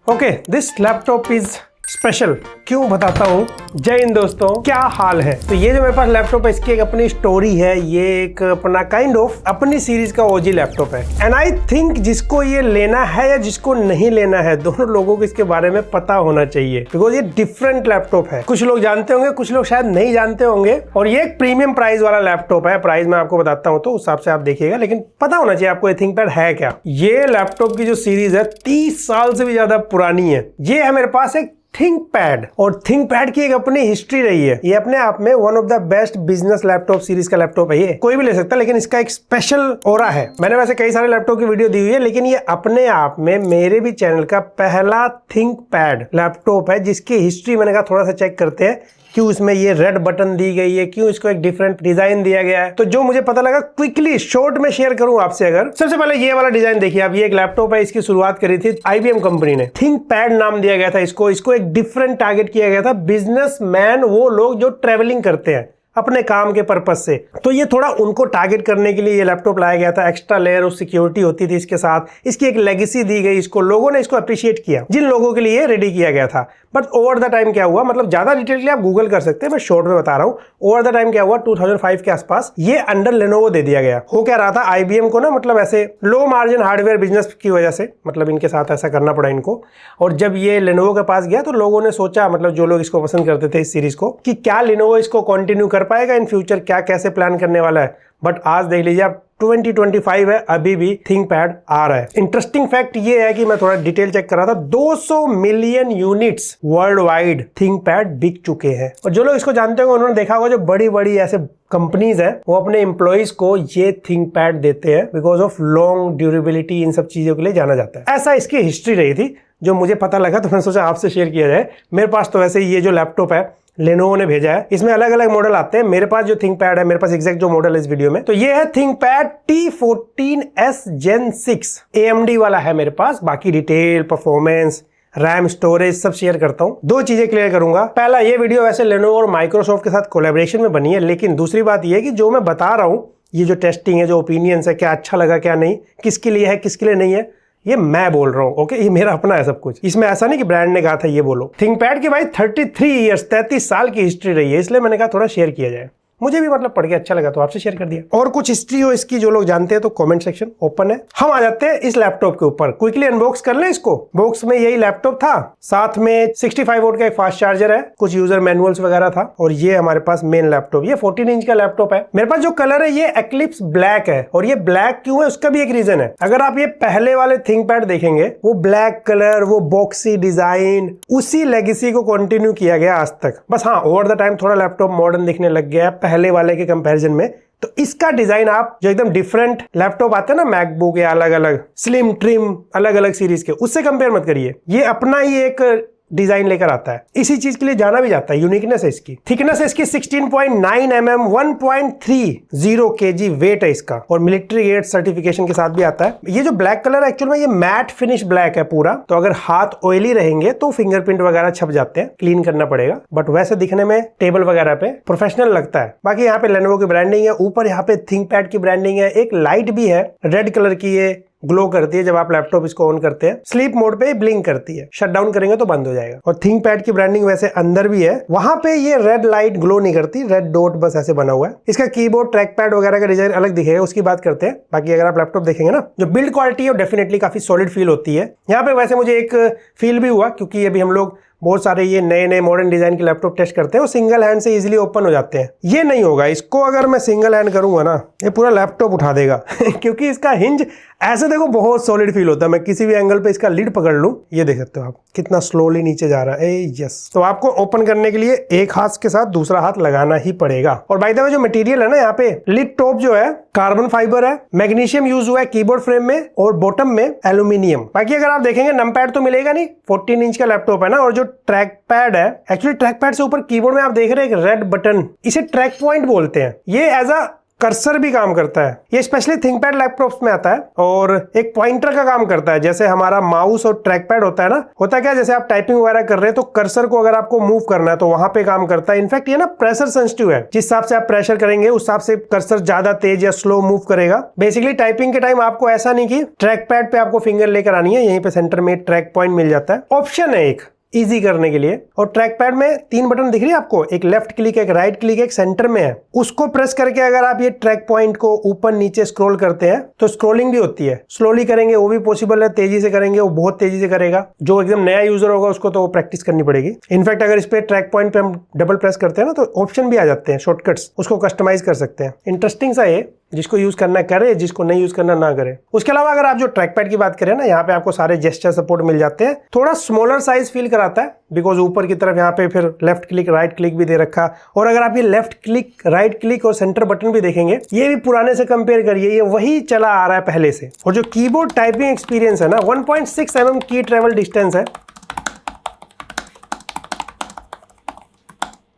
Okay, this laptop is special. क्यों बताता हूँ। जय हिंद दोस्तों, क्या हाल है। तो ये जो मेरे पास लैपटॉप है इसकी एक अपनी स्टोरी है। ये एक अपना काइंड ऑफ अपनी सीरीज का ओजी लैपटॉप है एंड आई थिंक जिसको ये लेना है या जिसको नहीं लेना है, दोनों लोगों को इसके बारे में पता होना चाहिए बिकॉज ये डिफरेंट लैपटॉप है। कुछ लोग जानते होंगे, कुछ लोग शायद नहीं जानते होंगे। और ये एक प्रीमियम प्राइस वाला लैपटॉप है। प्राइस मैं आपको बताता हूँ तो उस हिसाब से आप देखिएगा, लेकिन पता होना चाहिए आपको ये थिंकपैड है क्या। ये लैपटॉप की जो सीरीज है 30 साल से भी ज्यादा पुरानी है। ये है मेरे पास एक थिंकपैड, और थिंकपैड की एक अपनी हिस्ट्री रही है। ये अपने आप में one of the best business laptop series का लैपटॉप है। ये कोई भी ले सकता है, लेकिन इसका एक स्पेशल ऑरा है। मैंने वैसे कई सारे लैपटॉप की वीडियो दी हुई है, लेकिन ये अपने आप में मेरे भी चैनल का पहला थिंकपैड लैपटॉप है जिसकी हिस्ट्री मैंने कहा थोड़ा सा चेक करते हैं। क्यों इसमें ये रेड बटन दी गई है, क्यों इसको एक डिफरेंट डिजाइन दिया गया है। तो जो मुझे पता लगा क्विकली शॉर्ट में शेयर करूं आपसे। अगर सबसे पहले ये वाला डिजाइन देखिए आप, ये एक लैपटॉप है, इसकी शुरुआत करी थी IBM कंपनी ने। थिंकपैड नाम दिया गया था इसको एक डिफरेंट टारगेट किया गया था। बिजनेसमैन, वो लोग जो ट्रेवलिंग करते हैं अपने काम के पर्पस से, तो ये थोड़ा उनको टारगेट करने के लिए ये लैपटॉप लाया गया था। एक्स्ट्रा लेयर ऑफ सिक्योरिटी होती थी इसके साथ। इसकी एक लेगेसी दी गई, इसको लोगों ने इसको अप्रिशिएट किया जिन लोगों के लिए रेडी किया गया था। बट ओवर द टाइम क्या हुआ, मतलब ज्यादा डिटेल के लिए आप गूगल कर सकते हैं, मैं शॉर्ट में बता रहा हूँ। ओवर द टाइम क्या हुआ, 2005 के आसपास ये अंडर लेनोवो दे दिया गया। हो क्या रहा था, IBM को ना मतलब ऐसे लो मार्जिन हार्डवेयर बिजनेस की वजह से मतलब इनके साथ ऐसा करना पड़ा इनको। और जब ये लेनोवो के पास गया तो लोगों ने सोचा, मतलब जो लोग इसको पसंद करते थे इस सीरीज को, कि क्या लेनोवो इसको कंटिन्यू कर पाएगा इन फ्यूचर, क्या कैसे प्लान करने वाला है। बट आज देख लीजिए आप 2025 है, अभी भी थिंकपैड आ रहा है। इंटरेस्टिंग फैक्ट ये है कि मैं थोड़ा डिटेल चेक कर रहा था, 200 million units world wide ThinkPad बिक चुके हैं। और जो लोग इसको जानते होंगे उन्होंने देखा होगा जो बड़ी बड़ी ऐसे कंपनीज है वो अपने एम्प्लॉइज को ये थिंकपैड देते हैं बिकॉज ऑफ लॉन्ग ड्यूरेबिलिटी। इन सब चीजों के लिए जाना जाता है। ऐसा इसकी हिस्ट्री रही थी जो मुझे पता लगा, तो मैंने सोचा आपसे शेयर किया जाए। मेरे पास तो वैसे ये जो लैपटॉप है लेनोवो ने भेजा है, इसमें अलग अलग मॉडल आते हैं। मेरे पास जो थिंकपैड है, मेरे पास एग्जैक्ट जो मॉडल है इस वीडियो में, तो ये है थिंकपैड T14S Gen 6 AMD वाला है मेरे पास। बाकी डिटेल, परफॉर्मेंस, रैम, स्टोरेज सब शेयर करता हूं। दो चीजें क्लियर करूंगा। पहला, ये वीडियो वैसे लेनोवो और माइक्रोसॉफ्ट के साथ कोलैबोरेशन में बनी है, लेकिन दूसरी बात ये है कि जो मैं बता रहा हूं, ये जो टेस्टिंग है, जो ओपिनियंस है, क्या अच्छा लगा क्या नहीं, किसके लिए है किसके लिए नहीं है, ये मैं बोल रहा हूँ। ओके, ये मेरा अपना है सब कुछ। इसमें ऐसा नहीं कि ब्रांड ने कहा था ये बोलो। थिंकपैड की भाई 33 साल की हिस्ट्री रही है, इसलिए मैंने कहा थोड़ा शेयर किया जाए। मुझे भी मतलब पढ़ के अच्छा लगा तो आपसे शेयर कर दिया। और कुछ हिस्ट्री हो इसकी जो लोग जानते हैं तो कमेंट सेक्शन ओपन है। हम आ जाते हैं इस लैपटॉप के ऊपर, क्विकली अनबॉक्स कर लें इसको। बॉक्स में यही लैपटॉप था, साथ में 65 वोल्ट का एक फास्ट चार्जर है, कुछ यूजर मैनुअल्स वगैरह था, और ये हमारे पास मेन लैपटॉप। ये 14 इंच का लैपटॉप है। मेरे पास जो कलर है ये एक्लिप्स ब्लैक है, और ये ब्लैक क्यों है उसका भी एक रीजन है। अगर आप ये पहले वाले थिंकपैड देखेंगे, वो ब्लैक कलर, वो बॉक्सी डिजाइन, उसी लेगेसी को कंटिन्यू किया गया आज तक। बस हाँ, ओवर द टाइम थोड़ा लैपटॉप मॉडर्न दिखने लग गया पहले वाले के कंपैरिजन में। तो इसका डिजाइन आप जो एकदम डिफरेंट लैपटॉप आते हैं ना, मैकबुक या अलग अलग स्लिम ट्रिम अलग अलग सीरीज के, उससे कंपेयर मत करिए। ये अपना ही एक डिजाइन लेकर आता है, इसी चीज के लिए जाना भी जाता है। यूनिकनेस है इसकी। थिकनेस है इसकी 16.9 mm, 1.30 kg वेट है इसका, और मिलिट्री ग्रेड सर्टिफिकेशन के साथ भी आता है। ये जो ब्लैक कलर है एक्चुअल में ये मैट फिनिश ब्लैक है पूरा, तो अगर हाथ ऑयली रहेंगे तो फिंगरप्रिंट वगैरह छप जाते हैं, क्लीन करना पड़ेगा। बट वैसे दिखने में टेबल वगैरह पे प्रोफेशनल लगता है। बाकी यहाँ पे लेनोवो की ब्रांडिंग है, ऊपर यहाँ पे थिंकपैड की ब्रांडिंग है। एक लाइट भी है रेड कलर की, ये ग्लो करती है जब आप लैपटॉप इसको ऑन करते हैं। स्लीप मोड पे ब्लिंक करती है, शट डाउन करेंगे तो बंद हो जाएगा। और थिंकपैड की ब्रांडिंग वैसे अंदर भी है, वहां पे ये रेड लाइट ग्लो नहीं करती, रेड डॉट बस ऐसे बना हुआ है। इसका कीबोर्ड, ट्रैकपैड वगैरह का डिजाइन अलग दिखेगा, उसकी बात करते हैं। बाकी अगर आप लैपटॉप देखेंगे ना, जो बिल्ड क्वालिटी है वो डेफिनेटली काफी सॉलिड फील होती है। यहाँ पे वैसे मुझे एक फील भी हुआ, क्योंकि अभी हम लोग बहुत सारे ये नए नए मॉडर्न डिजाइन के लैपटॉप टेस्ट करते हैं, वो सिंगल हैंड से इजीली ओपन हो जाते हैं। ये नहीं होगा, इसको अगर मैं सिंगल हैंड करूंगा ना, ये पूरा लैपटॉप उठा देगा क्योंकि इसका हिंज ऐसे देखो बहुत सॉलिड फील होता है। मैं किसी भी एंगल पे इसका लीड पकड़ लूं, ये देख सकते हो आप कितना स्लोली नीचे जा रहा है। यस, तो आपको ओपन करने के लिए एक हाथ के साथ दूसरा हाथ लगाना ही पड़ेगा। और बाय द वे जो मटेरियल है ना, यहाँ पे लिड टॉप जो है कार्बन फाइबर है, मैग्नीशियम यूज हुआ है कीबोर्ड फ्रेम में, और बॉटम में एल्यूमिनियम। बाकी अगर आप देखेंगे नंपैड तो मिलेगा नहीं, 14 इंच का लैपटॉप है ना। और जो ट्रैक पैड है, एक्चुअली ट्रैक पैड से ऊपर कीबोर्ड में आप देख रहे हैं एक रेड बटन, इसे ट्रैक पॉइंट बोलते हैं। ये एज अ कर्सर भी काम करता है। ये स्पेशली थिंकपैड लैपटॉप्स में आता है और एक पॉइंटर का काम करता है। जैसे हमारा माउस और ट्रैकपैड होता है ना, होता क्या, जैसे आप टाइपिंग वगैरह कर रहे हैं तो कर्सर को अगर आपको मूव करना है तो वहां पे काम करता है। इनफैक्ट ये ना प्रेशर सेंसिटिव है, जिस हिसाब से आप प्रेशर करेंगे उस हिसाब से कर्सर ज्यादा तेज या स्लो मूव करेगा। बेसिकली टाइपिंग के टाइम आपको ऐसा नहीं कि ट्रैकपैड पे आपको फिंगर लेकर आनी है, यहीं पे सेंटर में ट्रैक पॉइंट मिल जाता है। ऑप्शन है एक इजी करने के लिए। और ट्रैक पैड में 3 बटन दिख रही है आपको, एक लेफ्ट क्लिक, एक राइट क्लिक, एक सेंटर में है। उसको प्रेस करके अगर आप ये ट्रैक पॉइंट को ऊपर नीचे स्क्रॉल करते हैं तो स्क्रॉलिंग भी होती है। स्लोली करेंगे वो भी पॉसिबल है, तेजी से करेंगे वो बहुत तेजी से करेगा। जो एकदम नया यूजर होगा उसको तो प्रैक्टिस करनी पड़ेगी। इनफैक्ट अगर इस पे ट्रैक पॉइंट पे हम डबल प्रेस करते हैं ना तो ऑप्शन भी आ जाते हैं, शॉर्टकट्स, उसको कस्टमाइज कर सकते हैं। इंटरेस्टिंग सा ये, जिसको यूज करना करे, जिसको नहीं यूज करना ना करे। उसके अलावा अगर आप जो ट्रैक पैड की बात करें ना, यहाँ पे आपको सारे जेस्चर सपोर्ट मिल जाते हैं। थोड़ा स्मॉलर साइज फील कराता है बिकॉज ऊपर की तरफ यहाँ पे फिर लेफ्ट क्लिक राइट क्लिक भी दे रखा। और अगर आप ये लेफ्ट क्लिक राइट क्लिक और सेंटर बटन भी देखेंगे, ये भी पुराने से कंपेयर करिए, ये वही चला आ रहा है पहले से। और जो कीबोर्ड टाइपिंग एक्सपीरियंस है ना, 1.6 mm की ट्रेवल डिस्टेंस है,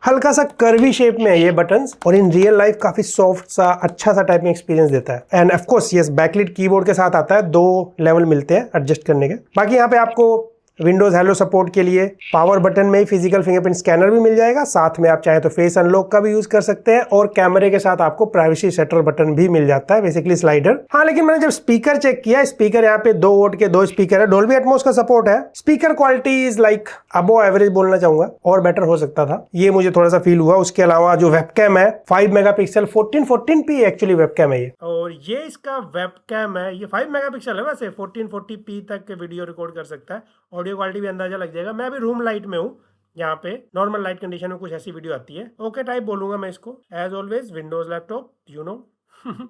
हल्का सा कर्वी शेप में है ये बटन्स, और इन रियल लाइफ काफी सॉफ्ट सा अच्छा सा टाइपिंग एक्सपीरियंस देता है। End of course yes, backlit keyboard के साथ आता है, 2 लेवल मिलते हैं एडजस्ट करने के। बाकी यहाँ पे आपको विंडोज हेलो सपोर्ट के लिए पावर बटन में ही फिजिकल फिंगरप्रिंट स्कैनर भी मिल जाएगा। साथ में आप चाहे तो फेस अनलॉक का भी यूज कर सकते हैं, और कैमरे के साथ आपको प्राइवेसी शटर बटन भी मिल जाता है, बेसिकली स्लाइडर। हाँ, लेकिन मैंने जब स्पीकर चेक किया, स्पीकर यहाँ पे 2 वोट के 2 स्पीकर है, डोल्बी एटमॉस का सपोर्ट है। Speaker quality is like above average बोलना चाहूंगा, और बेटर हो सकता था, ये मुझे थोड़ा सा फील हुआ। उसके अलावा जो वेबकैम है 5 मेगापिक्सल 1440p एक्चुअली वेबकैम है ये, और ये इसका वेबकैम है, ये 5 मेगापिक्सल है। वैसे 1440p तक के वीडियो रिकॉर्ड कर सकता है, ऑडियो क्वालिटी भी अंदाजा लग जाएगा। मैं अभी रूम लाइट में हूँ, यहाँ पे नॉर्मल लाइट कंडीशन में कुछ ऐसी वीडियो आती है। ओके टाइप बोलूंगा मैं इसको, as always Windows laptop you know.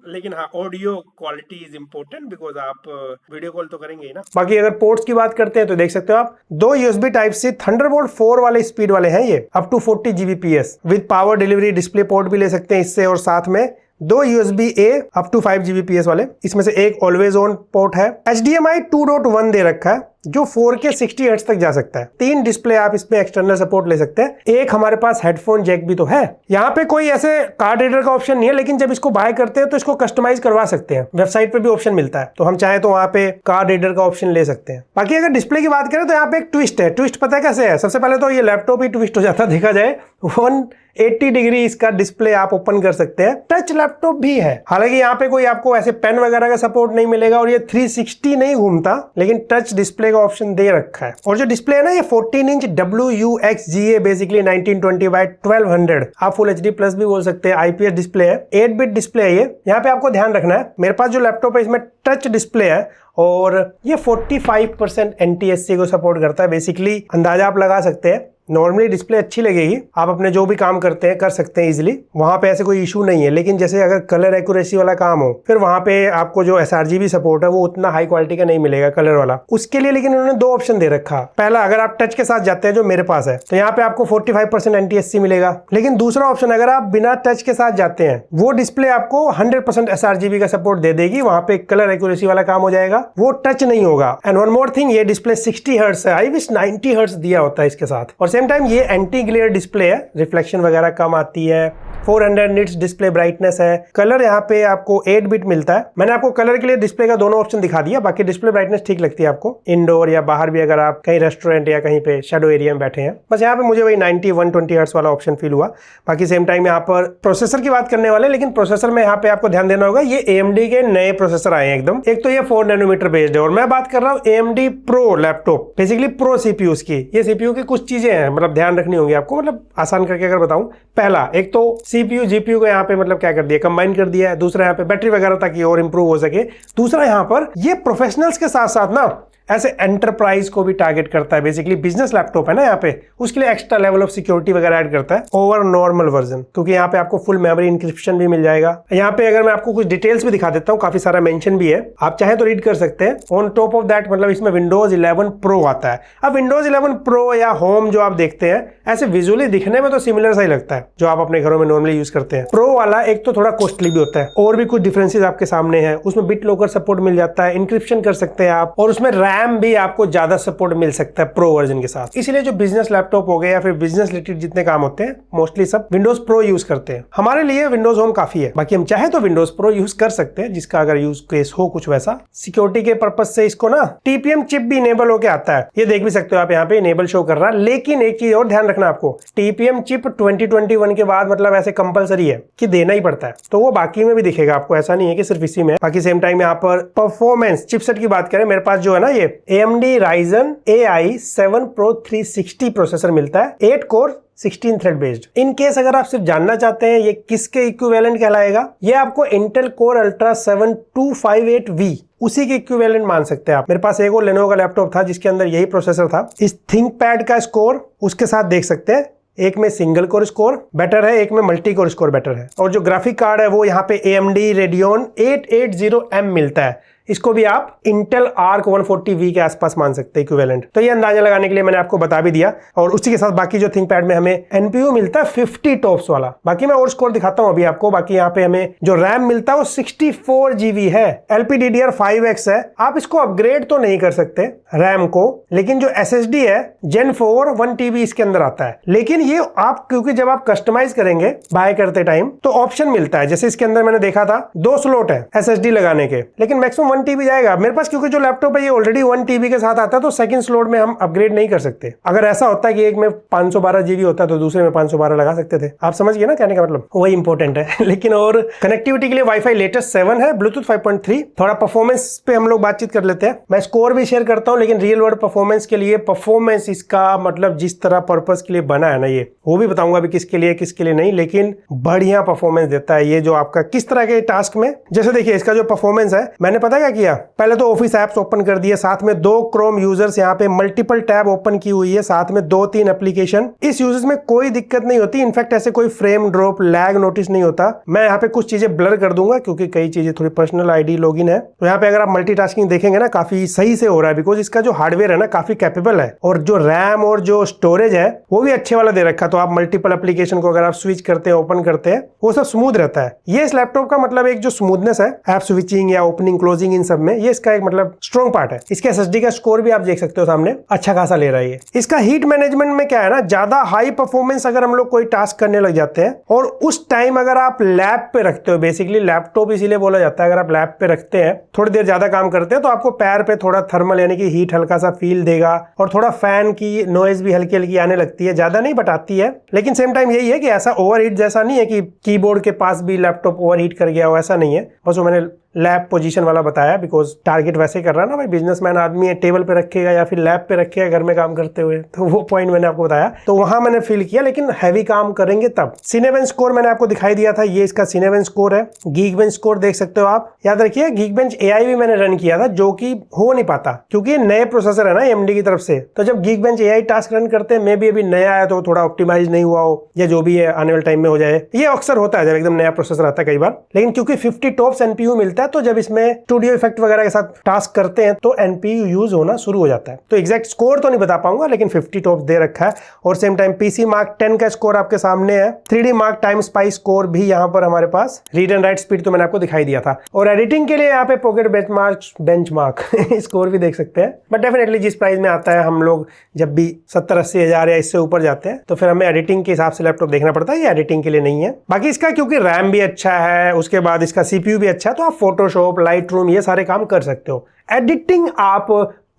लेकिन हाँ, audio quality is important because आप वीडियो कॉल तो करेंगे ही ना। बाकी अगर पोर्ट्स की बात करते हैं तो देख सकते हो आप, 2 USB टाइप से थंडरबोल्ट 4 वाले स्पीड वाले हैं ये, up to 40 Gbps with power delivery. Display port भी ले सकते हैं इससे, और साथ में 2 USB-A अप टू 5 Gbps वाले, इसमें से एक ऑलवेज ऑन पोर्ट है। HDMI 2.1 दे रखा है जो 4K 60 हर्ट्ज तक जा सकता है। 3 डिस्प्ले आप इसमें एक्सटर्नल सपोर्ट ले सकते हैं। एक हमारे पास हेडफोन जैक भी तो है। यहाँ पे कोई ऐसे कार्ड रीडर का ऑप्शन नहीं है, लेकिन जब इसको बाय करते हैं तो इसको कस्टमाइज करवा सकते हैं, वेबसाइट पे भी ऑप्शन मिलता है, तो हम चाहे तो वहाँ पे कार्ड रीडर का ऑप्शन ले सकते हैं। बाकी अगर डिस्प्ले की बात करें तो यहाँ पे एक ट्विस्ट है। ट्विस्ट पता है कैसे है? सबसे पहले तो ये लैपटॉप ही ट्विस्ट हो जाता देखा जाए। 180 डिग्री इसका डिस्प्ले आप ओपन कर सकते हैं। टच लैपटॉप भी है, हालांकि यहाँ पे कोई आपको ऐसे पेन वगैरह का सपोर्ट नहीं मिलेगा, और ये 360 नहीं घूमता, लेकिन टच डिस्प्ले का ऑप्शन दे रखा है। और जो डिस्प्ले है ना, ये 14 इंच WUXGA बेसिकली 1920x1200, आप फुल HD प्लस भी बोल सकते हैं, IPS डिस्प्ले है, 8 बिट डिस्प्ले है ये। यहाँ पे आपको ध्यान रखना है, मेरे पास जो लैपटॉप है इसमें टच डिस्प्ले है, और ये 45% NTSC को सपोर्ट करता है। बेसिकली अंदाजा आप लगा सकते हैं, नॉर्मली डिस्प्ले अच्छी लगेगी, आप अपने जो भी काम करते हैं कर सकते हैं इजीली, वहां पे ऐसे कोई इशू नहीं है। लेकिन जैसे अगर कलर एक्यूरेसी वाला काम हो, फिर वहां पे आपको जो sRGB सपोर्ट है वो उतना हाई क्वालिटी का नहीं मिलेगा कलर वाला, उसके लिए लेकिन उन्होंने 2 ऑप्शन दे रखा। पहला, अगर आप टच के साथ जाते हैं जो मेरे पास है, तो यहाँ पे आपको 45% NTSC मिलेगा। लेकिन दूसरा ऑप्शन, अगर आप बिना टच के साथ जाते हैं, वो डिस्प्ले आपको 100% sRGB का सपोर्ट दे देगी, वहां पे कलर एक्यूरेसी वाला काम हो जाएगा, वो टच नहीं होगा। एंड वन मोर थिंग, ये डिस्प्ले 60 हर्ट्ज है, आई विश 90 हर्ट्ज दिया होता है इसके साथ। और सेम टाइम ये एंटी ग्लेयर डिस्प्ले है, रिफ्लेक्शन वगैरह कम आती है, 400 निट्स डिस्प्ले ब्राइटनेस है। कलर यहाँ पे आपको 8 बिट मिलता है। मैंने आपको कलर के लिए डिस्प्ले का दोनों ऑप्शन दिखा दिया, बाकी डिस्प्ले ब्राइटनेस ठीक लगती है आपको इंडोर या बाहर भी, अगर आप कहीं रेस्टोरेंट या कहीं पे शैडो एरिया में बैठे हैं। बस यहाँ पे मुझे वही 90-120 हर्ट्ज वाला ऑप्शन फील हुआ। बाकी सेम टाइम यहाँ पर प्रोसेसर की बात करने वाले, लेकिन प्रोसेसर में यहाँ पे आपको ध्यान देना होगा, ये AMD के नए प्रोसेसर आए हैं एकदम। एक तो ये 4 नैनोमीटर बेस्ड है, और मैं बात कर रहा हूँ AMD Pro laptop, basically pro CPUs की। ये CPU की कुछ चीजें हैं, मतलब ध्यान रखनी होंगी आपको, मतलब आसान करके अगर बताऊं। पहला, एक तो CPU GPU को यहाँ पे मतलब क्या कर दिया, कंबाइन कर दिया है। दूसरा, यहाँ पे बैटरी वगैरह ताकि और इंप्रूव हो सके। दूसरा, यहाँ पर ये प्रोफेशनल्स के साथ साथ ना ऐसे एंटरप्राइज को भी टारगेट करता है। बेसिकली बिजनेस लैपटॉप है ना यहाँ पे, उसके लिए एक्स्ट्रा लेवल ऑफ सिक्योरिटी वगैरह ऐड करता है ओवर नॉर्मल वर्जन, क्योंकि यहाँ पे आपको फुल मेमोरी इंक्रिप्शन भी मिल जाएगा। यहाँ पे अगर मैं आपको कुछ डिटेल्स भी दिखा देता हूँ, काफी सारा मेंशन भी है, आप चाहे तो रीड कर सकते हैं। ऑन टॉप ऑफ दैट, मतलब इसमें विंडोज 11 प्रो आता है। अब विंडोज 11 प्रो या होम जो आप देखते हैं, ऐसे विजुअली दिखने में तो सिमिलर सा ही लगता है जो आप अपने घरों में नॉर्मली यूज करते हैं। प्रो वाला एक तो थोड़ा कॉस्टली भी होता है, और भी कुछ डिफरेंसेस आपके सामने है। उसमें बिट लॉकर सपोर्ट मिल जाता है, इंक्रिप्शन कर सकते हैं आप, और उसमें रैम रैम भी आपको ज्यादा सपोर्ट मिल सकता है प्रो वर्जन के साथ। इसलिए जो बिजनेस लैपटॉप हो गए या फिर बिजनेस रिलेटेड जितने काम होते हैं मोस्टली सब विंडोज प्रो यूज करते हैं। हमारे लिए विंडोज होम काफी है, बाकी हम चाहे तो विंडोज प्रो यूज कर सकते हैं, जिसका अगर यूज केस हो कुछ वैसा। सिक्योरिटी के पर्पज से इसको ना टीपीएम चिप भी इनेबल होकर आता है, ये देख भी सकते हो आप, यहाँ पे इनेबल शो कर रहा है। लेकिन एक चीज और ध्यान रखना आपको, टीपीएम चिप 2021 के बाद मतलब ऐसे कंपलसरी है कि देना ही पड़ता है, तो वो बाकी में भी दिखेगा आपको, ऐसा नहीं है कि सिर्फ इसी में। बाकी सेम टाइम यहाँ पर परफॉर्मेंस चिपसेट की बात करें, मेरे पास जो है ना ये AMD Ryzen AI 7 Pro 360 processor मिलता है, 8 core 16 thread based. In case अगर आप सिर्फ जानना चाहते हैं ये किसके इक्विवेलेंट कहलाएगा, ये आपको इंटेल कोर अल्ट्रा 7 258V उसी के इक्विवेलेंट मान सकते हैं आप। मेरे पास एक और लेनोवो का लैपटॉप था जिसके अंदर यही प्रोसेसर था। इस थिंकपैड का स्कोर उसके साथ देख सकते हैं, एक में सिंगल कोर स्कोर बेटर है, एक में मल्टी कोर स्कोर बेटर है। और जो ग्राफिक कार्ड है वो यहाँ पे AMD Radeon 880M मिलता है, इसको भी आप इंटेल आर्क 140V के आसपास मान सकते हैं इक्विवेलेंट। तो ये अंदाजा लगाने के लिए मैंने आपको बता भी दिया। और उसी के साथ बाकी जो थिंकपैड में हमें NPU मिलता है 50 टॉप्स वाला। बाकी मैं और स्कोर दिखाता हूं अभी आपको। बाकी यहाँ पे हमें जो रैम मिलता है वो 64 GB है, LPDDR5X है। आप इसको अपग्रेड तो नहीं कर सकते रैम को, लेकिन जो SSD है Gen 4 1 TB इसके अंदर आता है। लेकिन ये आप क्योंकि जब आप कस्टमाइज करेंगे बाय करते टाइम तो ऑप्शन मिलता है, जैसे इसके अंदर मैंने देखा था 2 स्लॉट है SSD लगाने के, लेकिन मैक्सिमम 1 TB जाएगा। मेरे पास क्योंकि जो लैपटॉप है ये ऑलरेडी 1 TB के साथ आता है, तो सेकंड स्लॉट में हम अपग्रेड नहीं कर सकते। अगर ऐसा होता है कि एक में 512 GB होता है तो दूसरे में 512 लगा सकते थे। आप समझ गए ना कहने का मतलब, वही इंपॉर्टेंट है। लेकिन और कनेक्टिविटी के लिए वाईफाई लेटेस्ट 7 है, ब्लूटूथ 5.3। थोड़ा परफॉर्मेंस पे हम लोग बातचीत कर लेते हैं। मैं स्कोर भी शेयर करता हूं, लेकिन रियल वर्ल्ड परफॉर्मेंस के लिए परफॉर्मेंस इसका मतलब जिस तरह पर्पस के लिए बना है ना, ये वो भी बताऊंगा अभी किसके लिए किसके लिए नहीं, लेकिन बढ़िया परफॉर्मेंस देता है ये जो आपका किस तरह के टास्क में। जैसे देखिए इसका जो परफॉर्मेंस है, मैंने पता क्या किया, पहले तो ऑफिस एप्स ओपन कर दिए, साथ में 2 क्रोम यूजर्स यहाँ पे मल्टीपल टैब ओपन की हुई है, साथ में 2-3 एप्लीकेशन। इस यूजर्स में कोई दिक्कत नहीं होती, इनफैक्ट ऐसे कोई फ्रेम ड्रॉप लैग नोटिस नहीं होता। मैं यहाँ पे कुछ चीजें ब्लर कर दूंगा क्योंकि कई चीजें थोड़ी पर्सनल आईडी लॉगिन है। तो यहाँ पे अगर आप मल्टीटास्किंग देखेंगे ना काफी सही से हो रहा है, बिकॉज इसका जो हार्डवेयर है ना काफी कैपेबल है, और जो रैम और जो स्टोरेज है वो भी अच्छे वाला दे रखा। तो आप मल्टीपल एप्लीकेशन को अगर आप स्विच करते हैं ओपन करते हैं वो सब स्मूथ रहता है। ये इस लैपटॉप का मतलब एक जो स्मूथनेस है ऐप स्विचिंग या ओपनिंग क्लोजिंग इन सब में, ये इसका एक मतलब स्ट्रॉन्ग पार्ट है। इसके SSD का स्कोर भी आप देख सकते हो सामने, अच्छा खासा ले रहा है ये। इसका हीट मैनेजमेंट में क्या है ना, ज्यादा हाई परफॉर्मेंस अगर हम लोग कोई टास्क करने लग जाते हैं और उस टाइम अगर आप लैब पे रखते हो, बेसिकली लैपटॉप इसीलिए बोला जाता है, अगर आप लैब पे रखते हैं थोड़ी देर ज्यादा काम करते हैं तो आपको पैर पे थोड़ा थर्मल यानी कि हीट हल्का सा फील देगा, और थोड़ा फैन की नॉइज भी हल्की हल्की आने लगती है, ज्यादा नहीं बट आती है। लेकिन सेम टाइम यही है कि ऐसा ओवरहीट जैसा नहीं है कि कीबोर्ड के पास भी लैपटॉप ओवरहीट कर गया हो, ऐसा नहीं है। बस वो मैंने लैब पोजीशन वाला बताया बिकॉज टारगेट वैसे कर रहा है ना भाई, बिजनेसमैन आदमी है, टेबल पे रखेगा या फिर लैब पे रखेगा घर में काम करते हुए, तो वो पॉइंट मैंने आपको बताया, तो वहां मैंने फील किया। लेकिन हैवी काम करेंगे तब। सिनेबेंच स्कोर मैंने आपको दिखाई दिया था, ये इसका सिनेबेंच स्कोर है। गीकबेंच स्कोर देख सकते हो आप, याद रखिए गीकबेंच AI भी मैंने रन किया था, जो कि हो नहीं पाता क्योंकि नए प्रोसेसर है ना AMD की तरफ से। तो जब गीकबेंच AI टास्क रन करते हैं, मे भी अभी नया आया तो थोड़ा ऑप्टिमाइज नहीं हुआ हो, या जो भी है आने वाले टाइम में हो जाए, ये अक्सर होता है जब एकदम नया प्रोसेसर आता है कई बार। लेकिन क्योंकि 50 टॉप्स NPU मिलता है, तो जब इसमें स्टूडियो इफेक्ट वगैरह के साथ टास्क करते हैं तो NPU यूज होना शुरू हो जाता है। तो एग्जैक्ट स्कोर तो नहीं बता पाऊंगा, लेकिन 50 टॉप्स दे रखा है। और सेम टाइम PC Mark 10 का स्कोर आपके सामने है। 3D Mark time spice score भी यहाँ पर हमारे पास। रीड एंड राइट स्पीड तो मैंने आपको दिखाई दिया था। और एडिटिंग के लिए यहाँ पे पॉकेट बेंचमार्क स्कोर भी देख सकते हैं। बट डेफिनेटली जिस प्राइस में आता है, हम लोग जब भी 70-80 हजार या इससे ऊपर जाते हैं तो फिर हमें एडिटिंग के हिसाब से लैपटॉप देखना पड़ता है, ये एडिटिंग के लिए नहीं है। बाकी इसका क्योंकि रैम भी अच्छा है, उसके बाद इसका CPU भी अच्छा है, तो आप फोटोशॉप, लाइटरूम ये सारे काम कर सकते हो। एडिटिंग आप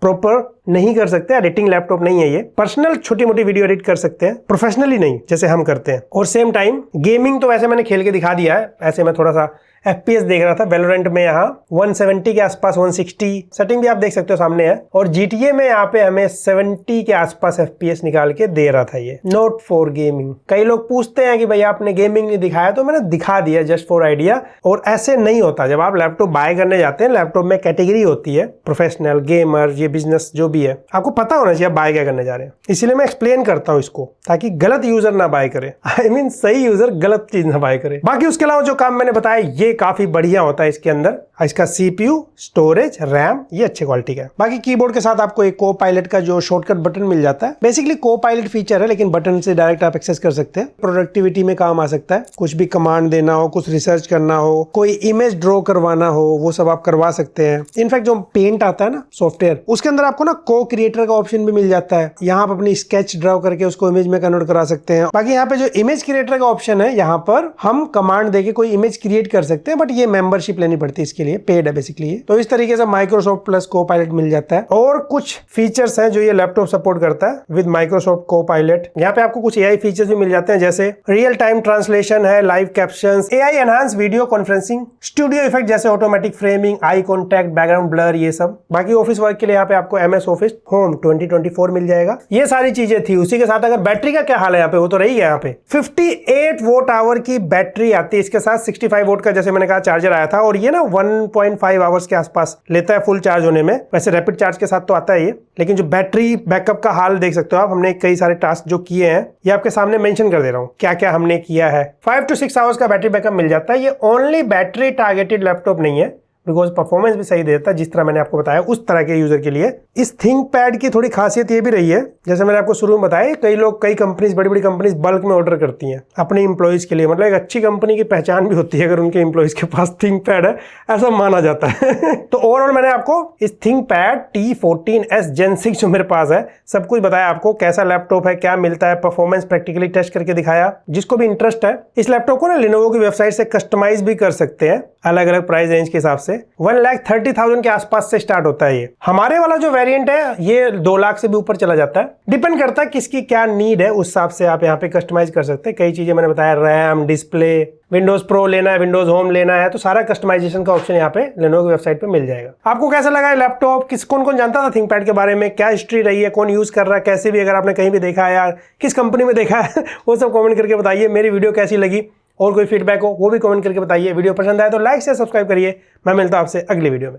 प्रॉपर नहीं कर सकते, एडिटिंग लैपटॉप नहीं है ये। पर्सनल छोटी मोटी वीडियो एडिट कर सकते हैं, प्रोफेशनली नहीं जैसे हम करते हैं। और सेम टाइम गेमिंग तो वैसे मैंने खेल के दिखा दिया है, ऐसे मैं थोड़ा सा FPS देख रहा था वैलोरेंट में, यहाँ 170 के आसपास 160 सेटिंग भी आप देख सकते हो सामने है। और GTA में यहाँ पे हमें 70 के आसपास FPS निकाल के दे रहा था ये। Note for gaming. कई लोग पूछते हैं कि भाई आपने गेमिंग नहीं दिखाया, तो मैंने दिखा दिया जस्ट फॉर आइडिया। और ऐसे नहीं होता, जब आप लैपटॉप बाय करने जाते हैं लैपटॉप में कैटेगरी होती है, प्रोफेशनल, गेमर, ये बिजनेस जो भी है, आपको पता होना चाहिए आप बाय क्या करने जा रहे हैं। इसीलिए मैं एक्सप्लेन करता हूँ इसको, ताकि गलत यूजर ना बाय करे, I mean, सही यूजर गलत चीज ना बाय करे। बाकी उसके अलावा जो काम मैंने बताया ये ये काफी बढ़िया होता है इसके अंदर। इसका CPU, स्टोरेज, रैम ये अच्छे क्वालिटी का है। बाकी कीबोर्ड के साथ आपको एक को पायलट का जो शॉर्टकट बटन मिल जाता है। बेसिकली को पायलट फीचर है, लेकिन बटन से डायरेक्ट आप एक्सेस कर सकते हैं। प्रोडक्टिविटी में काम आ सकता है, कुछ भी कमांड देना हो, कुछ रिसर्च करना हो, कोई इमेज ड्रॉ करवाना हो, वो सब आप करवा सकते हैं। इनफैक्ट जो पेंट आता है ना सॉफ्टवेयर, उसके अंदर आपको ना को क्रिएटर का ऑप्शन भी मिल जाता है। यहाँ आप अपनी स्केच ड्रॉ करके उसको इमेज में कन्वर्ट करा सकते हैं। बाकी यहाँ पे जो इमेज क्रिएटर का ऑप्शन है, यहाँ पर हम कमांड देके कोई इमेज क्रिएट कर सकते हैं, बट ये मेंबरशिप लेनी पड़ती है इसके लिए, पेड है बेसिकली। तो इस तरीके से माइक्रोसॉफ्ट प्लस को पायलट मिल जाता है। और कुछ फीचर्स हैं जो ये लैपटॉप सपोर्ट करता है विद माइक्रोसॉफ्ट को पायलट। यहाँ पे आपको कुछ एआई फीचर्स भी मिल जाते हैं, जैसे रियल टाइम ट्रांसलेशन है, live captions, AI enhance video conferencing, studio effect जैसे automatic framing, eye contact, background blur, ये सब। बाकी ऑफिस वर्क के लिए यहाँ पे आपको MS ऑफिस होम 2024 मिल जाएगा। ये सारी चीजें थी। उसी के साथ अगर बैटरी का क्या हाल है यहाँ पे, वो तो रही है यहाँ पे 58 वोट आवर की बैटरी आती है इसके साथ। 65 वोट का जैसे मैंने कहा चार्जर आया था, और ये ना 1.5 आवर्स के आसपास लेता है फुल चार्ज होने में। वैसे रैपिड चार्ज के साथ तो आता है ये, लेकिन जो बैटरी बैकअप का हाल देख सकते हो आप। हमने कई सारे टास्क जो किए हैं ये आपके सामने मेंशन कर दे रहा हूँ, क्या क्या हमने किया है। 5 to 6 आवर्स का बैटरी बैकअप मिल जाता है। ये ओनली बैटरी टारगेटेड लैपटॉप नहीं है, बिकॉज परफॉर्मेंस भी सही देता है, जिस तरह मैंने आपको बताया उस तरह के यूजर के लिए। इस थिंकपैड की थोड़ी खासियत ये भी रही है, जैसे मैंने आपको शुरू में बताया, कई कंपनीज, बड़ी बड़ी कंपनीज बल्क में ऑर्डर करती हैं अपने इंप्लॉइज के लिए। मतलब एक अच्छी कंपनी की पहचान भी होती है अगर उनके इंप्लॉइज के पास थिंकपैड है, ऐसा माना जाता है। तो ओवरऑल मैंने आपको इस थिंकपैड T14S Gen 6 जो मेरे पास है, सब कुछ बताया आपको, कैसा लैपटॉप है, क्या मिलता है, परफॉर्मेंस प्रैक्टिकली टेस्ट करके दिखाया। जिसको भी इंटरेस्ट है, इस लैपटॉप को ना लेनोवो की वेबसाइट से कस्टमाइज भी कर सकते हैं अलग अलग प्राइस रेंज के हिसाब से। 1,30,000 के आसपास से स्टार्ट होता है ये। हमारे वाला जो वेरिएंट है ये 2 लाख से भी ऊपर चला जाता है। डिपेंड करता है किसकी क्या नीड है, उस हिसाब से आप यहाँ पे कस्टमाइज कर सकते हैं। कई चीजें मैंने बताया, रैम, डिस्प्ले, विंडोज प्रो लेना है, विंडोज होम लेना है, तो सारा कस्टमाइजेशन का ऑप्शन यहाँ पे लेनोवो की वेबसाइट पे मिल जाएगा। आपको कैसा लगा है लैपटॉप? कौन कौन जानता था थिंकपैड के बारे में? क्या हिस्ट्री रही है, कौन यूज कर रहा है, कैसे भी अगर आपने कहीं भी देखा है या किस कंपनी में देखा है वो सब कमेंट करके बताइए। मेरी वीडियो कैसी लगी और कोई फीडबैक हो वो भी कमेंट करके बताइए। वीडियो पसंद आए तो लाइक से सब्सक्राइब करिए। मैं मिलता हूं आपसे अगली वीडियो में।